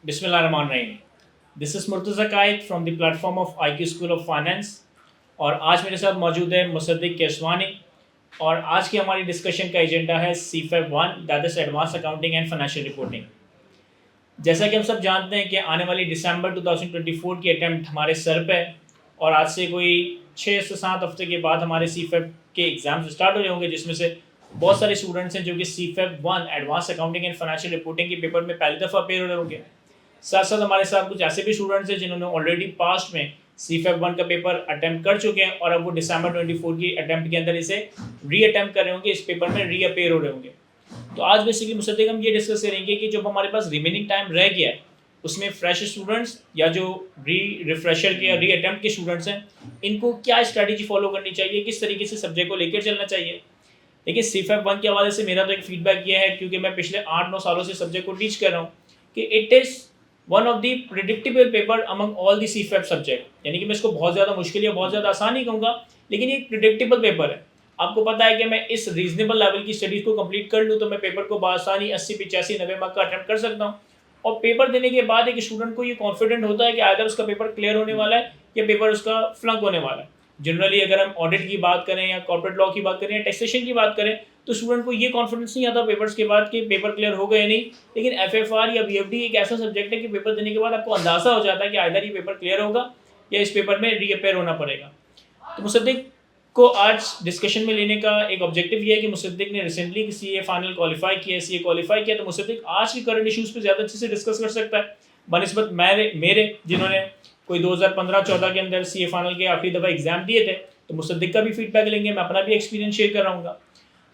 बिस्मिल्लाहिर्रहमानिर्रहीम। This is Murtaza Qaid from the platform of IQ school of finance. और आज मेरे साथ मौजूद है मुसद्दिक केसवानी। और आज की हमारी डिस्कशन का एजेंडा है CFEP 1, that is advance accounting and financial reporting. जैसा कि हम सब जानते हैं कि आने वाली दिसंबर 2024 की अटैम्प्ट हमारे सर पे है। और आज से कोई 6 से 7 हफ्ते के बाद हमारे CFEP के एग्ज़ाम्स स्टार्ट हो जाएंगे, जिसमें से बहुत सारे स्टूडेंट्स हैं जो कि CFEP 1 advance accounting and financial reporting के पेपर में पहली दफ़ा अपेयर हो रहे होंगे। साथ साथ हमारे साथ कुछ ऐसे भी स्टूडेंट्स हैं जिन्होंने ऑलरेडी पास्ट में CFEP 1 का पेपर अटैम्प्ट कर चुके हैं और अब वो दिसंबर 24 की अटैम्प्ट के अंदर इसे री अटैम्प्ट कर रहे होंगे, इस पेपर में री अपेयर हो रहे होंगे। तो आज बेसिकली मुझसे हम ये डिस्कस करेंगे कि जब हमारे पास रिमेनिंग टाइम रह गया है, उसमें फ्रेश स्टूडेंट्स या जो रिफ्रेशर के या री अटैम्प्ट के स्टूडेंट्स हैं, इनको क्या स्ट्रैटेजी फॉलो करनी चाहिए, किस तरीके से सब्जेक्ट को लेकर चलना चाहिए। देखिए, CFEP 1 के हवाले से मेरा तो एक फीडबैक ये है, क्योंकि मैं पिछले 8-9 सालों से सब्जेक्ट को टीच कर रहा हूँ, कि it is one of the predictable paper among all the CFEP subject. यानी कि मैं इसको बहुत ज़्यादा मुश्किल या बहुत ज़्यादा आसान नहीं कहूँगा, लेकिन ये एक प्रिडिक्टेबल पेपर है। आपको पता है कि मैं इस रीजनेबल लेवल की स्टडीज़ को कंप्लीट कर लूँ तो मैं पेपर को बआसानी 80, 85, 90 मार्क का अटैम्प्ट कर सकता हूँ। और पेपर देने के बाद एक स्टूडेंट को ये कॉन्फिडेंट होता है कि आइदर उसका पेपर क्लियर होने वाला है या पेपर उसका फ्लंक होने वाला है। जनरली अगर हम ऑडिट की बात करें या कॉर्पोरेट लॉ की बात करें या टैक्सेशन की बात करें, तो स्टूडेंट को ये कॉन्फिडेंस नहीं आता पेपर्स के बाद कि पेपर क्लियर हो गए नहीं। लेकिन FFR या BFD एक ऐसा सब्जेक्ट है कि पेपर देने के बाद आपको अंदाज़ा हो जाता है कि आइदर ये पेपर क्लियर होगा या इस पेपर में रीअपेयर होना पड़ेगा। तो मुसद्दिक को आज डिस्कशन में लेने का एक ऑब्जेक्टिव ये है कि मुसद्दिक ने रिसेंटली CA फाइनल क्वालिफाई किया, CA क्वालिफाई किया, तो मुसद्दिक आज की करंट इश्यूज़ पे ज़्यादा अच्छे से डिस्कस कर सकता है बनस्बत मेरे जिन्होंने कोई 2015-14 के अंदर CA फाइनल के आखिरी दफ़ा एग्जाम दिए थे। तो मुसद्दिक का भी फीडबैक लेंगे, मैं अपना भी एक्सपीरियंस शेयर कर रहा हूँ।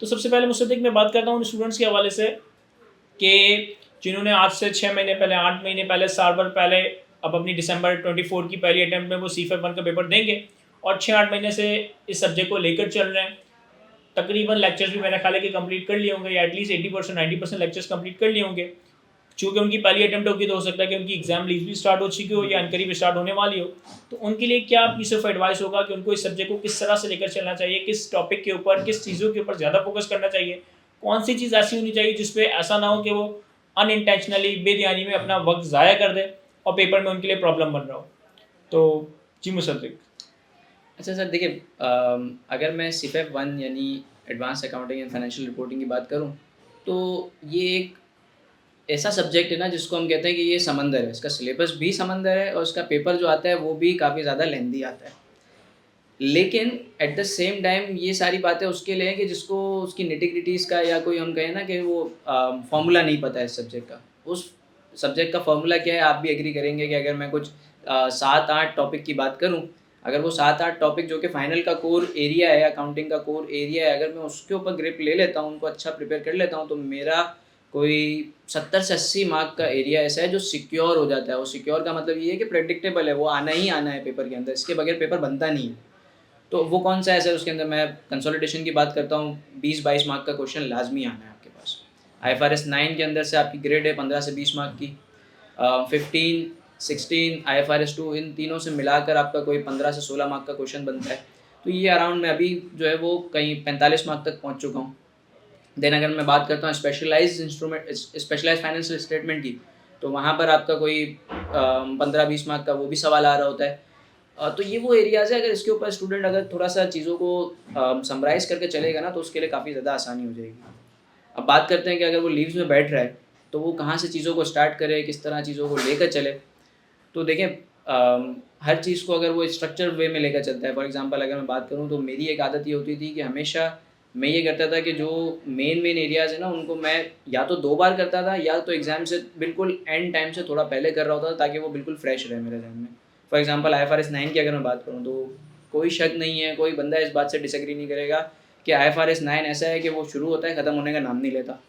तो सबसे पहले मुसद्दिक मैं बात करता हूँ उन स्टूडेंट्स के हवाले से कि जिन्होंने आज से 6 महीने पहले, 8 महीने पहले, साल भर पहले अब अपनी दिसंबर 24 की पहली अटैम्प्ट में वो CFEP 1 का पेपर देंगे और 6-8 महीने से इस सब्जेक्ट को लेकर चल रहे हैं। तकरीबन लेक्चर्स भी मेरा ख्याल है कि कंप्लीट कर लिए होंगे, या एटलीस्ट 80% 90% लेक्चर्स कंप्लीट कर लिए होंगे। चूँकि उनकी पहली अटैम्प्ट होगी तो हो सकता है कि उनकी एग्जाम लीव भी स्टार्ट हो चुकी हो या अनकरीब स्टार्ट होने वाली हो। तो उनके लिए क्या पीस ऑफ एडवाइस होगा कि उनको इस सब्जेक्ट को किस तरह से लेकर चलना चाहिए, किस टॉपिक के ऊपर, किस चीज़ों के ऊपर ज़्यादा फोकस करना चाहिए, कौन सी चीज़ ऐसी होनी चाहिए जिसपे ऐसा ना हो कि वो अनइंटेंशनली बेध्यानी में अपना वक्त ज़ाया कर दे और पेपर में उनके लिए प्रॉब्लम बन रहा हो। तो जी मुसद्दिक। अच्छा सर, देखिए, अगर मैं CFEP 1 यानी advance accounting and financial reporting की बात करूं, तो ये एक ऐसा सब्जेक्ट है ना जिसको हम कहते हैं कि ये समंदर है। इसका सिलेबस भी समंदर है और इसका पेपर जो आता है वो भी काफ़ी ज़्यादा लेंदी आता है। लेकिन एट द सेम टाइम ये सारी बातें उसके लिए हैं कि जिसको उसकी निटी-ग्रिटीज़ का या कोई हम कहें ना कि वो फ़ॉर्मूला नहीं पता है इस सब्जेक्ट का। उस सब्जेक्ट का फ़ॉर्मूला क्या है, आप भी एग्री करेंगे कि अगर मैं कुछ 7-8 टॉपिक की बात करूँ, अगर वो 7-8 टॉपिक जो कि फाइनल का कोर एरिया है, अकाउंटिंग का कोर एरिया है, अगर मैं उसके ऊपर ग्रिप ले लेता हूँ, उनको अच्छा प्रिपेयर कर लेता हूँ, तो मेरा कोई 70 से 80 मार्क का एरिया ऐसा है जो सिक्योर हो जाता है। वो सिक्योर का मतलब ये है कि प्रेडिक्टेबल है, वो आना ही आना है पेपर के अंदर, इसके बगैर पेपर बनता नहीं है। तो वो कौन सा ऐसा है उसके अंदर, मैं कंसोलिडेशन की बात करता हूँ, 20-22 मार्क का क्वेश्चन लाजमी आना है आपके पास। IFRS 9 के अंदर से आपकी ग्रेड है 15 से 20 मार्क की। 15, 16, IFRS 2, इन तीनों से मिलाकर आपका कोई 15 से 16 मार्क का क्वेश्चन बनता है। तो ये अराउंड मैं अभी जो है वो कहीं 45 मार्क तक पहुँच चुका हूँ। देन अगर मैं बात करता हूँ स्पेशलाइज्ड फाइनेंशियल स्टेटमेंट की, तो वहाँ पर आपका कोई 15-20 मार्क का वो भी सवाल आ रहा होता है। तो ये वो एरियाज़ है, अगर इसके ऊपर स्टूडेंट अगर थोड़ा सा चीज़ों को समराइज़ करके चलेगा ना, तो उसके लिए काफ़ी ज़्यादा आसानी हो जाएगी। अब बात करते हैं कि अगर वो लीव्स में बैठ रहा है, तो वो कहाँ से चीज़ों को स्टार्ट करे, किस तरह चीज़ों को लेकर चले। तो देखें, हर चीज़ को अगर वो स्ट्रक्चर्ड वे में लेकर चलता है, फॉर एग्जांपल अगर मैं बात करूँ तो मेरी एक आदत ये होती थी कि हमेशा मैं ये करता था कि जो मेन एरियाज़ है ना, उनको मैं या तो 2 बार करता था या तो एग्ज़ाम से बिल्कुल एंड टाइम से थोड़ा पहले कर रहा होता था, ताकि वो बिल्कुल फ्रेश रहे मेरे ज़हन में। फॉर एग्जांपल IFRS 9 की अगर मैं बात करूँ, तो कोई शक नहीं है, कोई बंदा इस बात से डिसएग्री नहीं करेगा कि IFRS 9 ऐसा है कि वो शुरू होता है, ख़त्म होने का नाम नहीं लेता।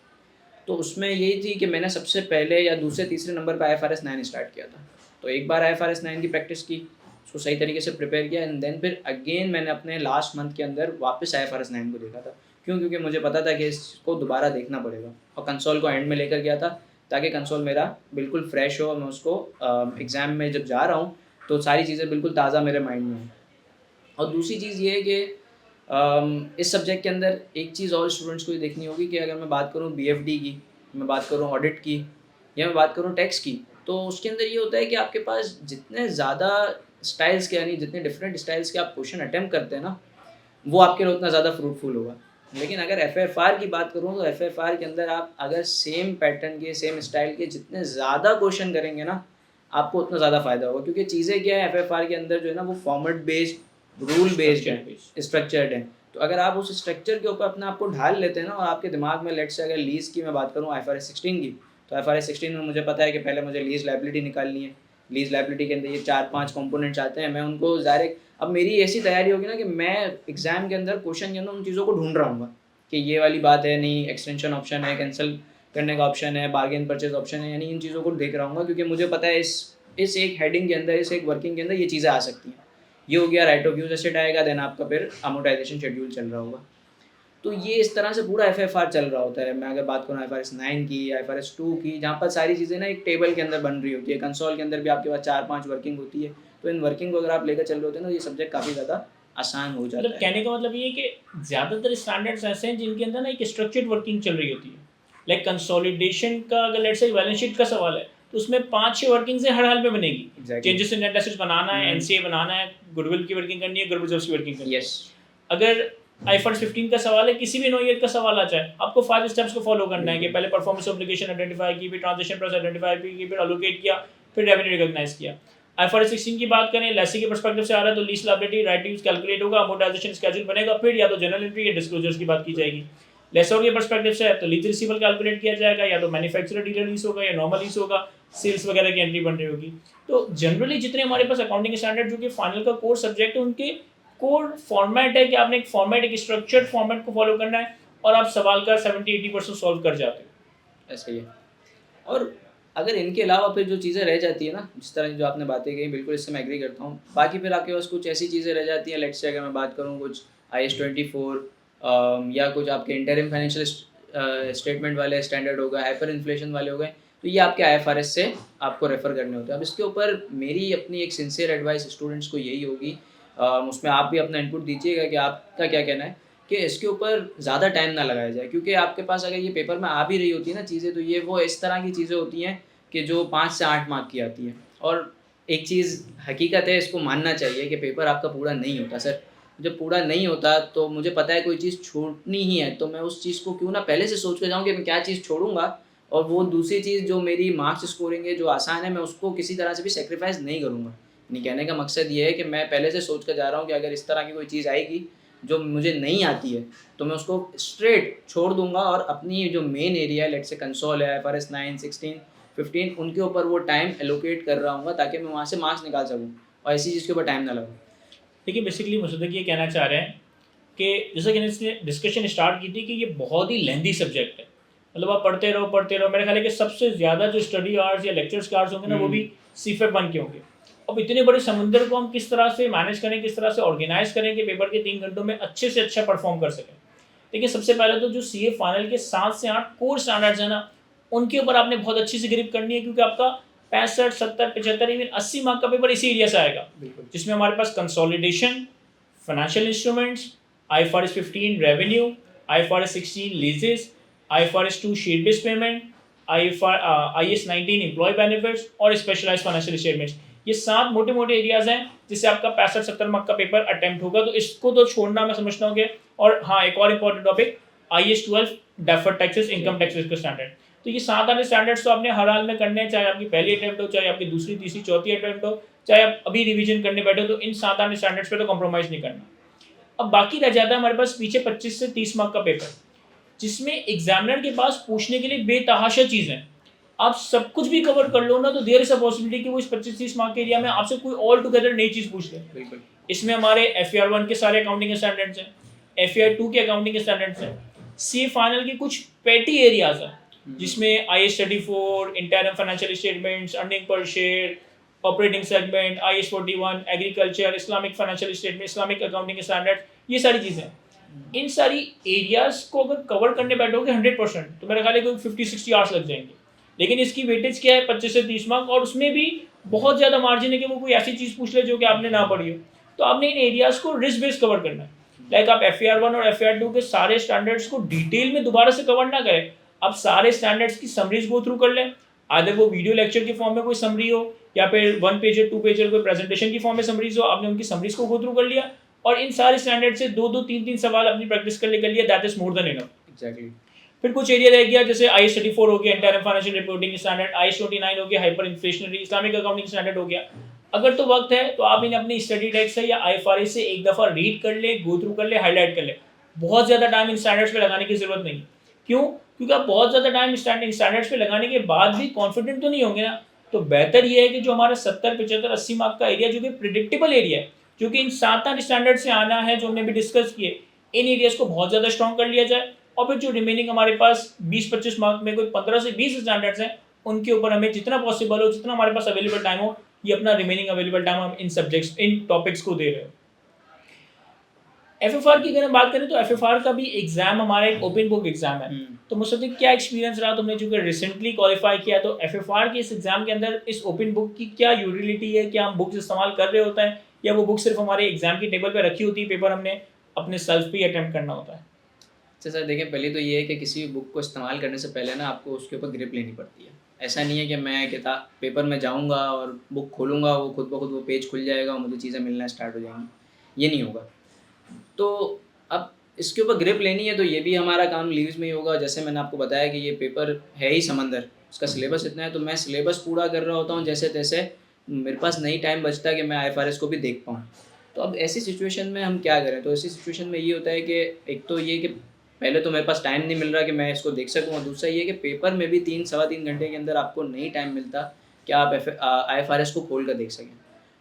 तो उसमें यही थी कि मैंने सबसे पहले या दूसरे तीसरे नंबर पे IFRS 9 स्टार्ट किया था। तो एक बार IFRS 9 की प्रैक्टिस की, उसको सही तरीके से प्रिपेयर किया, एंड देन फिर अगेन मैंने अपने लास्ट मंथ के अंदर वापस IFRS 9 को देखा था। क्यों? क्योंकि मुझे पता था कि इसको दोबारा देखना पड़ेगा, और कंसोल को एंड में लेकर गया था, ताकि कंसोल मेरा बिल्कुल फ्रेश हो और मैं उसको एग्ज़ाम में जब जा रहा हूँ तो सारी चीज़ें बिल्कुल ताज़ा मेरे माइंड में हों। और दूसरी चीज़ ये है कि इस सब्जेक्ट के अंदर एक चीज़ और स्टूडेंट्स को ये देखनी होगी कि अगर मैं बात करूँ BFD की, मैं बात करूँ ऑडिट की, या मैं बात करूँ टैक्स की, तो उसके अंदर ये होता है कि आपके पास जितने ज़्यादा स्टाइल्स के यानी जितने डिफरेंट स्टाइल्स के आप क्वेश्चन अटेम्प्ट करते हैं ना, वो आपके लिए उतना ज़्यादा फ्रूटफुल होगा। लेकिन अगर एफएफआर की बात करूँ तो एफएफआर के अंदर आप अगर सेम पैटर्न के, सेम स्टाइल के जितने ज़्यादा क्वेश्चन करेंगे ना, आपको उतना ज़्यादा फ़ायदा होगा। क्योंकि चीज़ें क्या है एफएफआर के अंदर जो है ना वो format based, rule based Structure है, based। स्ट्रक्चर्ड है। तो अगर आप उस स्ट्रक्चर के ऊपर अपने आप को ढाल लेते हैं ना और आपके दिमाग में लेट्स से अगर लीज़ की मैं बात करूँ आईएफआरएस 16 की, तो आईएफआरएस 16 में मुझे पता है कि पहले मुझे लीज़ लायबिलिटी निकालनी है। लीज़ लायबिलिटी के अंदर ये 4-5 कंपोनेंट्स आते हैं, मैं उनको डायरेक्ट अब मेरी ऐसी तैयारी होगी ना कि मैं एग्ज़ाम के अंदर क्वेश्चन के अंदर उन चीज़ों को ढूँढ रहा हूँगा कि ये वाली बात है, नहीं एक्सटेंशन ऑप्शन है, कैंसिल करने का ऑप्शन है, बार्गेन परचेज़ ऑप्शन है, यानी इन चीज़ों को देख रहा हूँगा क्योंकि मुझे पता है इस एक हेडिंग के अंदर, इस एक वर्किंग के अंदर ये चीज़ें आ सकती हैं। ये हो गया राइट ऑफ यूज़ एसेट आएगा, देन आपका फिर अमोर्टाइज़ेशन शेड्यूल चल रहा होगा। तो ये इस तरह से पूरा एफएफआर चल रहा होता है। मैं अगर बात करूँ आईएफआरएस 9 की, आईएफआरएस 2 की, जहाँ पर सारी चीज़ें ना एक टेबल के अंदर बन रही होती है। कंसोल के अंदर भी आपके पास 4-5 वर्किंग होती है। तो इन वर्किंग को अगर आप लेकर चल रहे होते हैं ना, ये सब्जेक्ट काफ़ी ज़्यादा आसान हो मतलब जाता है। कहने का मतलब ये है कि ज़्यादातर स्टैंडर्ड्स ऐसे हैं जिनके अंदर ना एक स्ट्रक्चर्ड वर्किंग चल रही होती है। लाइक कंसोलिडेशन का अगर लेट्स से बैलेंस शीट का सवाल है, तो उसमें 5-6 वर्किंग्स हैं हर हाल में बनेगी। Exactly. Changes in net assets बनाना है, हुँ। एनसीए बनाना है, गुडविल की वर्किंग करनी है, गुड रिजर्व्स की वर्किंग करनी है। यस। अगर आईफर्स 15 का सवाल है, किसी भी नो ईयर का सवाल आ जाए, आपको 5 स्टेप्स को फॉलो करना है कि पहले परफॉर्मेंस ऑब्लिगेशन आइडेंटिफाई की, फिर ट्रांज़ैक्शन प्राइस आइडेंटिफाई की, फिर एलोकेट किया, फिर रेवेन्यू रिकॉग्नाइज किया। आईफर्स 16 की बात करें, लेसी के पर्सपेक्टिव से आ रहा है तो lease liability, right use calculate होगा, अमोर्टाइजेशन शेड्यूल बनेगा, फिर या तो जनरल एंट्री या डिस्क्लोजर्स की बात की जाएगी। लेसर के पर्सपेक्टिव से है तो लीज रिसीवेबल कैलकुलेट किया जाएगा, या तो मैन्युफैक्चरर डीलर लीज होगा या नॉर्मल लीज होगा, सेल्स वगैरह की एंट्री बन रही होगी। तो जनरली जितने हमारे पास अकाउंटिंग स्टैंडर्ड जो कि फाइनल का कोर सब्जेक्ट है, उनके कोर फॉर्मेट है कि आपने एक फॉर्मेट, एक स्ट्रक्चर्ड फॉर्मेट को फॉलो करना है और आप सवाल का 70-80% सॉल्व कर जाते हो। ऐसा ही है। और अगर इनके अलावा फिर जो चीज़ें रह जाती है ना, जिस तरह की जो आपने बातें कही, बिल्कुल इससे मैं एग्री करता हूँ। बाकी फिर आपके पास कुछ ऐसी चीज़ें रह जाती हैं, लेट्स से अगर मैं बात करूँ कुछ आईएस 24 या कुछ आपके इंटरिम फाइनेंशियल स्टेटमेंट वाले स्टैंडर्ड हो गए, हाइपर इन्फ्लेशन वाले हो गए, तो ये आपके आईएफआरएस से आपको रेफ़र करने होते हैं। अब इसके ऊपर मेरी अपनी एक सिंसियर एडवाइस स्टूडेंट्स को यही होगी, उसमें आप भी अपना इनपुट दीजिएगा कि आपका क्या कहना है कि इसके ऊपर ज़्यादा टाइम ना लगाया जाए। क्योंकि आपके पास अगर ये पेपर में आ भी रही होती है ना चीज़ें, तो ये वो इस तरह की चीज़ें होती हैं कि जो 5 से 8 मार्क की आती हैं। और एक चीज़ हकीकत है, इसको मानना चाहिए कि पेपर आपका पूरा नहीं होता सर। जब पूरा नहीं होता तो मुझे पता है कोई चीज़ छोड़नी ही है, तो मैं उस चीज़ को क्यों ना पहले से सोच के जाऊँ कि मैं क्या चीज़ छोड़ूँगा, और वो दूसरी चीज़ जो मेरी मार्क्स स्कोरिंग है, जो आसान है, मैं उसको किसी तरह से भी सैक्रिफ़ाइस नहीं करूँगा। यानी कहने का मकसद ये है कि मैं पहले से सोच कर जा रहा हूँ कि अगर इस तरह की कोई चीज़ आएगी जो मुझे नहीं आती है, तो मैं उसको स्ट्रेट छोड़ दूँगा और अपनी जो मेन एरिया है, लेट्स से कंसोल है, आईएफआरएस 9, 16, 15, उनके ऊपर वो टाइम एलोकेट कर रहा हूँगा ताकि मैं वहाँ से मार्क्स निकाल सकूँ और ऐसी चीज़ के ऊपर टाइम ना लगाऊँ। देखिए बेसिकली मुसद्दक ये कहना चाह रहे हैं कि जैसा कि इसने डिस्कशन स्टार्ट की थी कि ये बहुत ही लेंदी सब्जेक्ट है। मतलब आप पढ़ते रहो, मेरा ख्याल है कि सबसे ज़्यादा जो स्टडी आवर्स या लेक्चर्स के आवर्स होंगे ना, वो भी सीफेप 1 के होंगे। अब इतने बड़े समुंदर को हम किस तरह से मैनेज करें, किस तरह से ऑर्गेनाइज करें कि पेपर के 3 घंटों में अच्छे से अच्छा परफॉर्म कर सकें। देखिए सबसे पहले तो जो सीए फाइनल के 7 से 8 कोर स्टैंडर्ड्स हैं ना, उनके ऊपर आपने बहुत अच्छी से ग्रिप करनी है, क्योंकि आपका 65, 70, 75, इवन 80 मार्क का पेपर इसी एरिया से आएगा, जिसमें हमारे पास consolidation, financial instruments, IFRS 15 revenue, IFRS 16 leases, IFRS 2 share based payment, IAS 19 employee benefits और स्पेशलाइज्ड फाइनेंशियल स्टेटमेंट्स। ये 7 मोटे-मोटे एरियाज हैं जिससे आपका 65-70 मार्क का पेपर अटेम्प्ट होगा, तो इसको तो छोड़ना मैं समझता हूँ कि। और हाँ, एक और important topic, IAS 12 deferred taxes, income taxes का स्टैंडर्ड। तो ये 7 आने स्टैंडर्ड्स तो आपने हर हाल में करने हैं, चाहे आपकी पहली अटेम्प्ट हो, चाहे आपकी दूसरी, तीसरी, चौथी अटेम्प्ट हो, चाहे आप अभी रिवीजन करने बैठे हो, तो इन 7 आने स्टैंडर्ड्स पे तो कॉम्प्रोमाइज़ नहीं करना। अब बाकी रह जाता है हमारे पास पीछे 25 से 30 मार्क का पेपर, जिसमें एग्जामिनर के पास पूछने के लिए बेतहाशा चीज़ है। आप सब कुछ भी कवर कर लो ना, तो देयर इज अ पॉसिबिलिटी कि वो इस 25-30 मार्क के एरिया में आपसे कोई ऑल टुगेदर नई चीज़ पूछ ले। बिल्कुल। इसमें हमारे एफएआर 1 के सारे अकाउंटिंग स्टैंडर्ड्स हैं, एफएआर 2 के अकाउंटिंग स्टैंडर्ड्स हैं, सी फाइनल के कुछ पेटी एरियाज हैं, जिसमें IAS 34, internal financial statements, earning per share, operating segment, IAS 41, agriculture, Islamic financial statement, Islamic accounting standard, ये सारी चीज़ें। इन सारी एरियाज को अगर कवर करने बैठोगे 100%, तो मेरा ख्याल है कि 50-60 आवर्स लग जाएंगे। लेकिन इसकी वेटेज क्या है, 25 से 30 मार्क, और उसमें भी बहुत ज़्यादा मार्जिन है कि वो कोई ऐसी चीज़ पूछ ले जो कि आपने ना पढ़ी हो। तो आपने इन एरियाज को रिस्क बेस्ड कवर करना है। लाइक आप एफएआर 1 और एफएआर 2 के सारे स्टैंडर्ड्स को डिटेल में दोबारा से कवर ना करें, आप सारे स्टैंडर्ड्स की समरीज गो थ्रू कर लें, आधर वो वीडियो लेक्चर के फॉर्म में कोई समरी हो या फिर 1 पेजर 2 पेजर कोई प्रेजेंटेशन की फॉर्म में समरीज हो, आपने उनकी समरीज को गो थ्रू कर लिया और इन सारे स्टैंडर्ड से 2-2 3-3 सवाल अपनी प्रैक्टिस कर लिया, that is more than enough. Exactly. फिर कुछ एरिया रह गया जैसे IAS 34 हो गया, internal financial reporting standard, IAS 29 हो गया, hyper inflationary Islamic accounting standard हो गया। अगर तो वक्त है तो आप इन्हें अपनी स्टडी टेक्स्ट से या IFRS से एक दफ़ा रीड कर ले, गो थ्रू कर ले, हाईलाइट कर ले। बहुत ज़्यादा टाइम इन स्टैंडर्ड्स पे लगाने की ज़रूरत नहीं। क्यों? क्योंकि आप बहुत ज़्यादा टाइम स्टैंडर्ड्स पे लगाने के बाद भी कॉन्फिडेंट तो नहीं होंगे ना। तो बेहतर ये है कि जो हमारा 70, 75, 80 मार्क का एरिया जो कि प्रिडिक्टेबल एरिया है, जो कि इन 7-8 स्टैंडर्ड से आना है, जो हमने भी डिस्कस किए, इन एरियाज को बहुत ज़्यादा स्ट्रॉन्ग कर लिया जाए और फिर जो रिमेनिंग हमारे पास 20-25 मार्क में कोई 15 से 20 स्टैंडर्ड्स हैं, उनके ऊपर हमें जितना पॉसिबल हो, जितना हमारे पास अवेलेबल टाइम हो, ये अपना रिमेनिंग अवेलेबल टाइम हम इन सब्जेक्ट्स, इन टॉपिक्स को दे रहे हो। FFR की अगर हम बात करें तो FFR का भी एग्जाम हमारा एक ओपन बुक एग्जाम है। तो मुझसे क्या एक्सपीरियंस रहा, तुमने चूंकि रिसेंटली क्वालिफाई किया, तो FFR के इस एग्जाम के अंदर इस ओपन बुक की क्या यूटिलिटी है? क्या हम बुक्स इस्तेमाल कर रहे होते हैं या वो बुक सिर्फ हमारे एग्जाम की टेबल पे रखी होती है, पेपर हमने अपने सेल्फ पे अटेम्प्ट करना होता है? अच्छा सर, देखिए पहले तो ये है कि किसी भी बुक को इस्तेमाल करने से पहले ना आपको उसके ऊपर ग्रिप लेनी पड़ती है। ऐसा नहीं है कि मैं किताब पेपर में जाऊंगा और बुक खोलूंगा, वो खुद ब खुद वो पेज खुल जाएगा और मुझे चीज़ें मिलना स्टार्ट हो जाएंगी। ये नहीं होगा। तो अब इसके ऊपर ग्रिप लेनी है तो ये भी हमारा काम लीव्स में ही होगा। जैसे मैंने आपको बताया कि ये पेपर है ही समंदर, उसका सिलेबस इतना है, तो मैं सिलेबस पूरा कर रहा होता हूँ जैसे तैसे, मेरे पास नहीं टाइम बचता कि मैं IFRS को भी देख पाऊँ। तो अब ऐसी सिचुएशन में हम क्या करें? तो ऐसी सिचुएशन में ये होता है कि एक तो ये कि पहले तो मेरे पास टाइम नहीं मिल रहा कि मैं इसको देख सकूँ, और दूसरा ये कि पेपर में भी 3 सवा 3 घंटे के अंदर आपको नहीं टाइम मिलता कि आप IFRS को खोल कर देख सकें।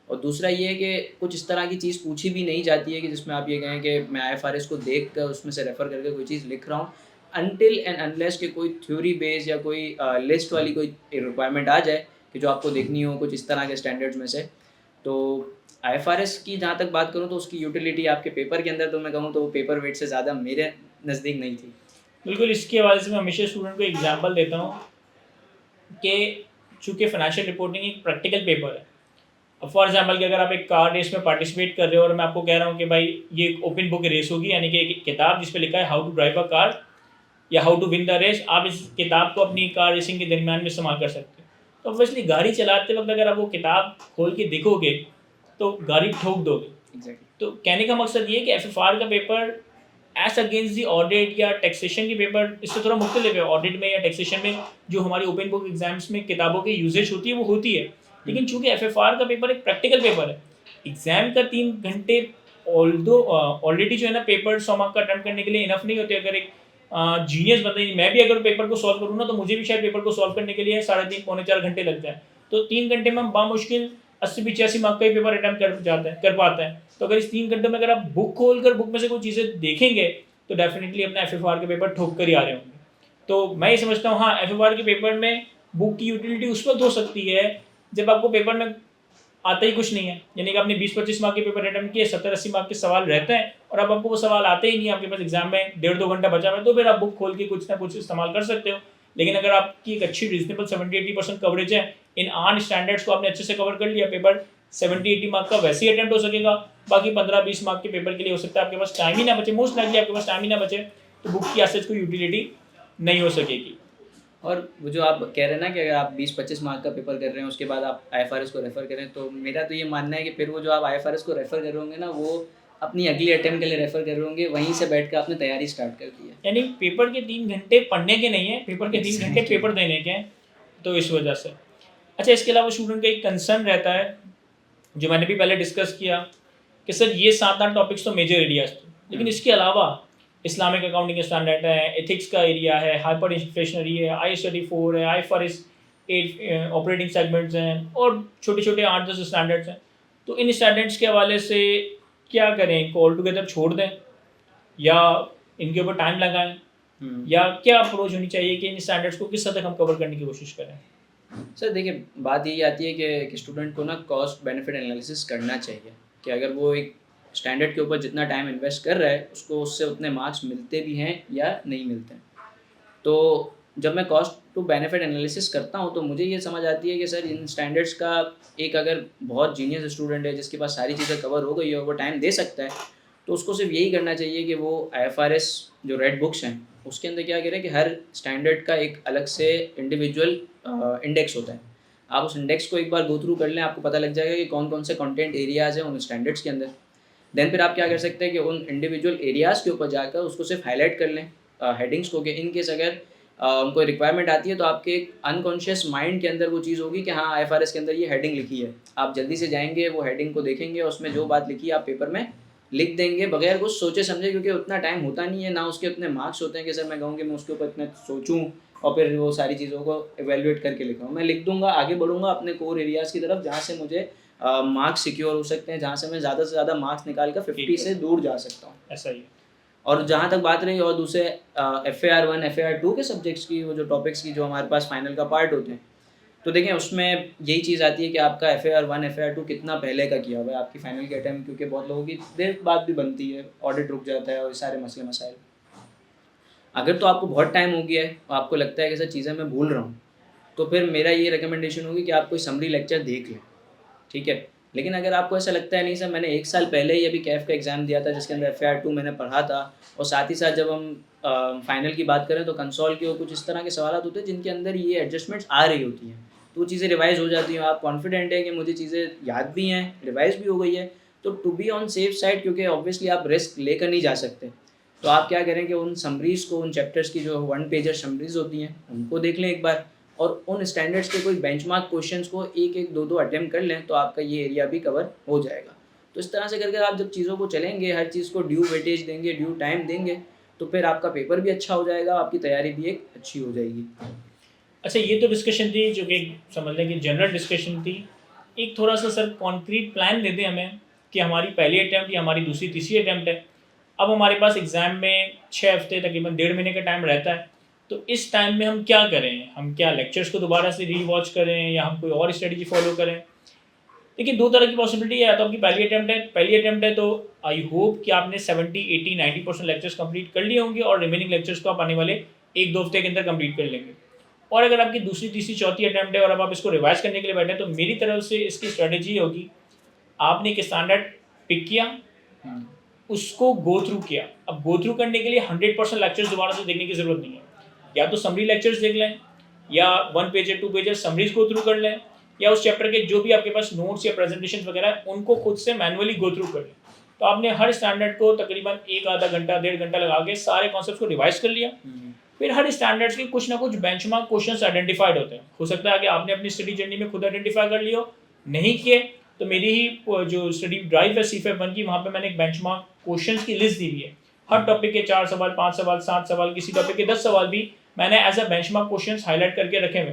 और दूसरा ये है कि कुछ इस तरह की चीज़ पूछी भी नहीं जाती है कि जिसमें आप ये कहें कि मैं IFRS को देख कर उसमें से रेफ़र करके कोई चीज़ लिख रहा हूँ, अनटिल एंड अनलेस कि कोई थ्योरी बेस या कोई लिस्ट वाली कोई रिक्वायरमेंट आ जाए कि जो आपको देखनी हो कुछ इस तरह के स्टैंडर्ड्स में से। तो IFRS की जहाँ तक बात करूँ तो उसकी यूटिलिटी आपके पेपर के अंदर तो मैं कहूँ तो वो पेपर वेट से ज़्यादा मेरे नज़दीक नहीं थी। बिल्कुल, इसके हवाले से मैं हमेशा स्टूडेंट को एग्जाम्पल देता हूँ कि चूँकि फाइनेंशियल रिपोर्टिंग एक प्रैक्टिकल पेपर है। अब फॉर एग्जाम्पल कि अगर आप एक कार रेस में पार्टिसिपेट कर रहे हो और मैं आपको कह रहा हूँ कि भाई ये एक ओपन बुक रेस होगी, यानी कि एक किताब जिस पे लिखा है how to drive a car या how to win the race, आप इस किताब को अपनी कार रेसिंग के दरमियान में इस्तेमाल कर सकते हो। तो ऑब्वियसली गाड़ी चलाते वक्त अगर आप वो किताब खोल के देखोगे तो गाड़ी ठोक दोगे। एग्जैक्टली। तो कहने का मकसद ये है कि FFR का paper as against the audit या टैक्सेशन के पेपर इससे थोड़ा मुख्तलिफ है। ऑडिट में या टैक्सेशन में जो हमारी ओपन बुक एग्जाम्स में किताबों की यूजेज होती है वो होती है, लेकिन चूंकि FFR का पेपर एक प्रैक्टिकल पेपर है, एग्जाम का 3 घंटे ऑलरेडी जो है ना पेपर 100 मार्क का अटेम्प्ट करने के लिए इनफ नहीं होते। अगर एक जीनियस बंदे, मैं भी अगर पेपर को सॉल्व करूँ ना तो मुझे भी शायद पेपर को सॉल्व करने के लिए 3.5-4 घंटे लग जाए। तो 3 घंटे में हम बामुश्किल 80-85 मार्क का ही पेपर अटेम्प्ट कर पाते हैं। तो अगर इस 3 घंटे में अगर आप बुक खोल कर बुक में से कोई चीज़ें देखेंगे तो डेफिनेटली अपना FFR के पेपर ठोक कर ही आ रहे होंगे। तो मैं ये समझता हूँ, हाँ FFR के पेपर में बुक की यूटिलिटी उस वक्त हो सकती है जब आपको पेपर में आता ही कुछ नहीं है, यानी कि आपने 20-25 मार्क के पेपर अटेम्प्ट किए, 70-80 मार्क के सवाल रहते हैं और अब आपको वो सवाल आते ही नहीं, आपके पास एग्जाम में 1.5-2 घंटा बचा हुआ है, तो फिर आप बुक खोल के कुछ ना कुछ इस्तेमाल कर सकते हो। लेकिन अगर आपकी एक अच्छी रीजनेबल 70-80% कवरेज है, इन 8 स्टैंडर्ड्स को आपने अच्छे से कवर कर लिया, पेपर 70-80 मार्क का वैसे ही अटेम्प्ट हो सकेगा। बाकी 15-20 मार्क के पेपर के लिए हो सकता है आपके पास टाइम ही ना बचे, मोस्ट लाइकली आपके पास टाइम ही ना बचे, तो बुक की एज सच कोई यूटिलिटी नहीं हो सकेगी। और वो जो आप कह रहे हैं ना कि अगर आप 20-25 मार्क का पेपर कर रहे हैं उसके बाद आप IFRS को रेफ़र करें, तो मेरा तो ये मानना है कि फिर वो जो आप IFRS को रेफ़र कर रहे होंगे ना, वो अपनी अगली अटेम्प्ट के लिए रेफ़र कर रहे होंगे, वहीं से बैठ कर आपने तैयारी स्टार्ट कर दी है। यानी पेपर के 3 घंटे पढ़ने के नहीं है, पेपर के 3 घंटे पेपर देने के हैं, तो इस वजह से। अच्छा, इसके अलावा स्टूडेंट का एक कंसर्न रहता है जो मैंने भी पहले डिस्कस किया कि सर ये 7-8 टॉपिक्स तो मेजर एरियाज थे, लेकिन इसके अलावा इस्लामिक अकाउंटिंग स्टैंडर्ड है, एथिक्स का एरिया है, हाइपर इन्फ्लेशनरी है, IAS 34 है, IFRS 8 ऑपरेटिंग सेगमेंट्स हैं और छोटे छोटे 8-10 स्टैंडर्ड्स हैं। तो इन स्टैंडर्ड्स के हवाले से क्या करें, इनको ऑल टुगेदर छोड़ दें या इनके ऊपर टाइम लगाएं, या क्या अप्रोच होनी चाहिए कि इन स्टैंडर्ड्स को किस हद तक हम कवर करने की कोशिश करें? सर देखिए, बात यही आती है कि स्टूडेंट को ना कॉस्ट बेनिफिट एनालिसिस करना चाहिए कि अगर वो एक स्टैंडर्ड के ऊपर जितना टाइम इन्वेस्ट कर रहा है उसको उससे उतने मार्क्स मिलते भी हैं या नहीं मिलते हैं। तो जब मैं कॉस्ट टू बेनिफिट एनालिसिस करता हूँ तो मुझे ये समझ आती है कि सर इन स्टैंडर्ड्स का एक अगर बहुत जीनियस स्टूडेंट है जिसके पास सारी चीज़ें कवर हो गई है और वो टाइम दे सकता है, तो उसको सिर्फ यही करना चाहिए कि वो IFRS जो रेड बुक्स हैं उसके अंदर क्या कह रहे हैं कि हर स्टैंडर्ड का एक अलग से इंडिविजुअल इंडेक्स होता है। आप उस इंडेक्स को एक बार गो थ्रू कर लें, आपको पता लग जाएगा कि कौन कौन से कंटेंट एरियाज़ हैं उन स्टैंडर्ड्स के अंदर। देन फिर आप क्या कर सकते हैं कि उन इंडिविजुअल एरियाज़ के ऊपर जाकर उसको सिर्फ हाईलाइट कर लें हेडिंग्स को, कि इन केस अगर उनको रिक्वायरमेंट आती है तो आपके एक अनकॉन्शियस माइंड के अंदर वो चीज़ होगी कि हाँ IFRS के अंदर ये हेडिंग लिखी है। आप जल्दी से जाएंगे, वो हेडिंग को देखेंगे, उसमें जो बात लिखी है आप पेपर में लिख देंगे बगैर कुछ सोचे समझे, क्योंकि उतना टाइम होता नहीं है, ना उसके उतने मार्क्स होते हैं कि सर मैं कहूँ कि मैं उसके ऊपर इतना सोचूं और फिर वो सारी चीज़ों को एवेल्युएट करके लिखाऊँ। मैं लिख दूंगा, आगे बढ़ूंगा अपने कोर एरियाज़ की तरफ जहाँ से मुझे मार्क्स सिक्योर हो सकते हैं, जहाँ से मैं ज़्यादा से ज़्यादा मार्क्स निकाल कर 50 से दूर जा सकता हूँ। ऐसा ही है। और जहाँ तक बात रही और दूसरे FAR 1 FAR 2 के सब्जेक्ट्स की, वो जो टॉपिक्स की जो हमारे पास फाइनल का पार्ट होते हैं, तो देखें उसमें यही चीज़ आती है कि आपका FAR 1 FAR 2 कितना पहले का किया हुआ है आपकी फाइनल के अटैम्प्ट, क्योंकि बहुत लोगों की देर बाद भी बनती है, ऑडिट रुक जाता है और ये सारे मसले मसाइल। अगर तो आपको बहुत टाइम हो गया है और आपको लगता है कि सर चीज़ें मैं भूल रहा हूँ, तो फिर मेरा ये रिकमेंडेशन होगी कि आप कोई समरी लेक्चर देख लें, ठीक है। लेकिन अगर आपको ऐसा लगता है नहीं सर मैंने 1 साल पहले ही अभी कैफ का एग्ज़ाम दिया था जिसके अंदर FAR 2 मैंने पढ़ा था, और साथ ही साथ जब हम फाइनल की बात करें तो कंसोल के कुछ इस तरह के सवाल होते हैं जिनके अंदर ये एडजस्टमेंट्स आ रही होती हैं, तो वो चीज़ें रिवाइज़ हो जाती हैं, आप कॉन्फिडेंट है कि मुझे चीज़ें याद भी हैं, रिवाइज़ भी हो गई है, तो to be on safe side, क्योंकि ऑब्वियसली आप रिस्क लेकर नहीं जा सकते, तो आप क्या करें कि उन समरीज़ को, उन चैप्टर्स की जो 1 पेजर समरीज़ होती हैं उनको देख लें एक बार, और उन स्टैंडर्ड्स के कोई बेंचमार्क क्वेश्चंस को एक एक दो दो अटेम्प्ट कर लें, तो आपका ये एरिया भी कवर हो जाएगा। तो इस तरह से करके आप जब चीज़ों को चलेंगे, हर चीज़ को ड्यू वेटेज देंगे, ड्यू टाइम देंगे, तो फिर आपका पेपर भी अच्छा हो जाएगा, आपकी तैयारी भी एक अच्छी हो जाएगी। अच्छा, ये तो डिस्कशन थी जो कि समझ लें कि जनरल डिस्कशन थी। एक थोड़ा सा सर कॉन्क्रीट प्लान दे दें हमें कि हमारी पहली अटैम्प्ट या हमारी दूसरी तीसरी अटैम्प्ट है, अब हमारे पास एग्ज़ाम में 6 हफ्ते तकरीबन 1.5 महीने का टाइम रहता है, तो इस टाइम में हम क्या करें? हम क्या लेक्चर्स को दोबारा से री वॉच करें या हम कोई और स्ट्रेटजी फॉलो करें? देखिए, 2 तरह की पॉसिबिलिटी है। या तो आपकी पहली अटैम्प्ट है तो आई होप कि आपने 70, 80, 90% लेक्चर्स कंप्लीट कर लिए होंगे और रिमेनिंग लेक्चर्स को आप आने वाले 1-2 हफ्ते के अंदर कंप्लीट कर लेंगे। और अगर आपकी दूसरी, तीसरी, चौथी अटैम्प्ट है और अब आप इसको रिवाइज़ करने के लिए बैठे हैं, तो मेरी तरफ से इसकी स्ट्रैटेजी ये होगी, आपने एक स्टैंडर्ड पिक किया, उसको गो थ्रू किया। अब गो थ्रू करने के लिए 100% लेक्चर्स दोबारा से देखने की ज़रूरत नहीं है। या तो समरी लेक्चर्स देख लें, या 1 pager 2 pager summaries go through कर लें, या उस चैप्टर के जो भी आपके पास नोट्स या प्रेजेंटेशन वगैरह है उनको खुद से मैनुअली गो थ्रू कर लें। तो आपने हर स्टैंडर्ड को तकरीबन 1 आधा घंटा 1.5 घंटा लगा के सारे कॉन्सेप्ट को रिवाइज कर लिया। फिर हर स्टैंडर्ड्स के कुछ ना कुछ बेंचमार्क क्वेश्चंस आइडेंटिफाइड होते हैं। हो सकता है कि आपने अपनी स्टडी जर्नी में खुद आइडेंटिफाई कर लियो, नहीं किए तो मेरी ही जो स्टडी ड्राइव है CFEP 1 की, वहाँ पे मैंने एक बेंचमार्क क्वेश्चंस की लिस्ट दी हुई है। हर टॉपिक के 4 सवाल, 5 सवाल, 7 सवाल, किसी टॉपिक के 10 सवाल भी मैंने as a benchmark questions highlight करके रखे हुए।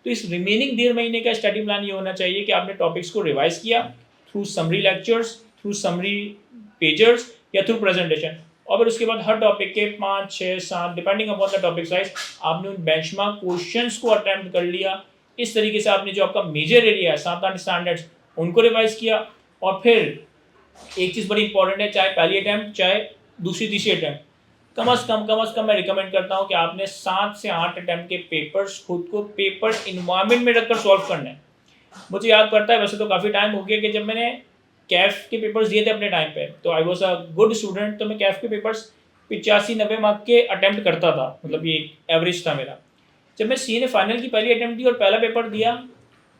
तो इस रिमेनिंग 1.5 महीने का स्टडी प्लान ये होना चाहिए कि आपने टॉपिक्स को रिवाइज किया through summary lectures, through summary pagers या थ्रू प्रेजेंटेशन, और फिर उसके बाद हर टॉपिक के 5, 6, 7 depending upon the topic size आपने उन बेंचमार्क क्वेश्चंस को अटेम्प्ट कर लिया। इस तरीके से आपने जो आपका मेजर एरिया है 7-8 स्टैंडर्ड्स उनको रिवाइज किया। और फिर एक चीज़ बड़ी इंपॉर्टेंट है, चाहे पहली अटैम्प्ट चाहे दूसरी तीसरी अटैम्प्ट, कम अज़ कम मैं रिकमेंड करता हूँ कि आपने 7 से 8 अटैम्प्ट के पेपर्स खुद को पेपर इन्वायरमेंट में रखकर सॉल्व करना है। मुझे याद पड़ता है, वैसे तो काफ़ी टाइम हो गया, कि जब मैंने कैफ के पेपर्स दिए थे अपने टाइम पे, तो I was a good student, तो मैं कैफ के पेपर्स 85-90 मार्क के अटैम्प्ट करता था, मतलब ये एवरेज था मेरा। जब मैं CA ने फाइनल की पहली अटैम्प्ट दी और पहला पेपर दिया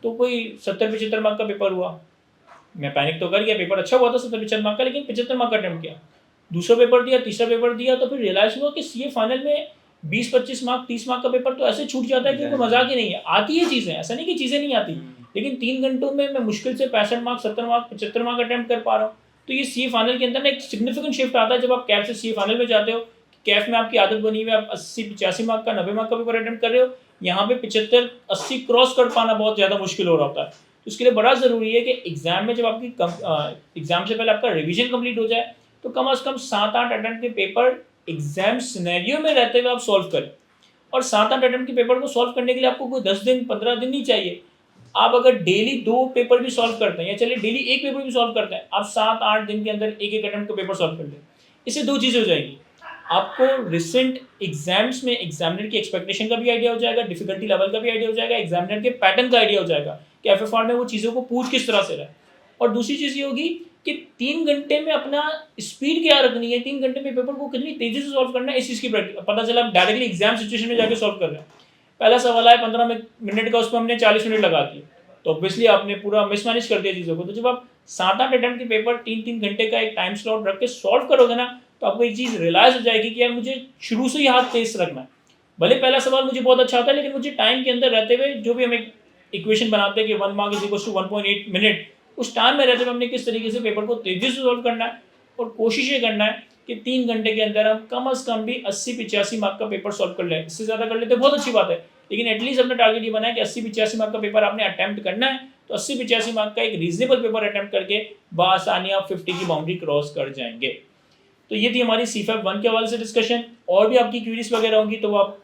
तो कोई 70-75 मार्क का पेपर हुआ। मैं पैनिक तो कर गया, पेपर अच्छा हुआ था 70-75 मार्क का, लेकिन 75 मार्क का अटैम्प्ट किया। दूसरा पेपर दिया, तीसरा पेपर दिया, तो फिर रियलाइज हुआ कि CA फाइनल में 20-25 मार्क 30 मार्क का पेपर तो ऐसे छूट जाता है कि कोई मजाक ही नहीं है। आती है चीज़ें, ऐसा नहीं कि चीज़ें नहीं आती, लेकिन 3 घंटों में मैं मुश्किल से 65 मार्क, 70 मार्क, 75 मार्क अटैम्प्ट कर पा रहा हूँ। तो ये CA फाइनल के अंदर ना एक सिग्निफिकेंट शिफ्ट आता है जब आप कैफ से CA फाइनल में जाते हो। कैफ में आपकी आदत बनी हुई है, आप 80-85 मार्क का, 90 मार्क का पेपर अटेम्प्ट कर रहे हो, यहाँ पे 75-80 क्रॉस कर पाना बहुत ज़्यादा मुश्किल हो रहा होता है। तो इसके लिए बड़ा ज़रूरी है कि एग्ज़ाम में जब आपकी एग्ज़ाम से पहले आपका रिवीजन कंप्लीट हो जाए, तो कम से कम 7-8 अटेम्प्ट के पेपर एग्जाम सिनेरियो में रहते हुए आप सॉल्व करें। और 7-8 अटेम्प्ट के पेपर को सॉल्व करने के लिए आपको कोई 10 दिन 15 दिन नहीं चाहिए। आप अगर डेली 2 पेपर भी सॉल्व करते हैं, या चलिए डेली 1 पेपर भी सॉल्व करते हैं, आप 7-8 दिन के अंदर एक अटेम्प्ट का पेपर सॉल्व कर लें। इससे 2 चीज़ें हो जाएगी, आपको रिसेंट एग्जाम्स में एग्जामिनर की एक्सपेक्टेशन का भी आइडिया हो जाएगा, डिफिकल्टी लेवल का भी आइडिया हो जाएगा, एग्जामिनर के पैटर्न का आइडिया हो जाएगा कि FFR में वो चीज़ों को पूछ किस तरह से रहा है। और दूसरी चीज़ ये होगी कि 3 घंटे में अपना स्पीड क्या रखनी है, 3 घंटे में पेपर को कितनी तेज़ी से सॉल्व करना है, इस चीज़ की पता चला हम डायरेक्टली एग्जाम सिचुएशन में जाके सॉल्व कर रहे हैं। पहला सवाल आया 15 मिनट का, उसमें हमने 40 मिनट लगा दिए, तो ऑब्वियसली आपने पूरा मिसमैनेज कर दिया चीज़ों को। तो जब आप 7-8 अटेम्प्ट के पेपर 3-3 घंटे का एक टाइम स्लॉट रख के सॉल्व करोगे ना, तो आपको एक चीज़ रियलाइज़ हो जाएगी कि यार मुझे शुरू से ही हाथ तेज़ रखना है। भले पहला सवाल मुझे बहुत अच्छा आता है, लेकिन मुझे टाइम के अंदर रहते हुए जो भी हम एक इक्वेशन बनाते हैं कि 1 mark is equal to 1.8 minute, उस टाइम में रहते हुए हमने किस तरीके से पेपर को तेजी से सॉल्व करना है और कोशिश ये करना है कि 3 घंटे के अंदर हम कम से कम भी 80-85 मार्क का पेपर सॉल्व कर लें। इससे ज़्यादा कर लेते हैं बहुत अच्छी बात है, लेकिन एटलीस्ट अपना टारगेट ये बना है कि 80-85 मार्क का पेपर आपने अटैम्प्ट करना है। तो 80-85 मार्क का एक रीजनेबल पेपर अटैम्प्ट करके बआसानी आप 50 की बाउंड्री क्रॉस कर जाएंगे। तो ये थी हमारी CFEP 1 के हवाले से डिस्कशन। और भी आपकी क्वेरीज वगैरह होंगी तो आप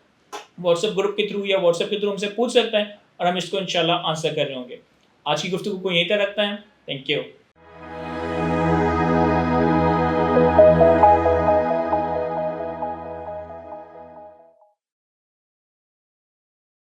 व्हाट्सएप ग्रुप के थ्रू या व्हाट्सएप के थ्रू हमसे पूछ सकते हैं और हम इसको इंशाल्लाह आंसर कर रहे होंगे। आज की गुफ्तगू को यहीं तक रखते हैं। Thank you.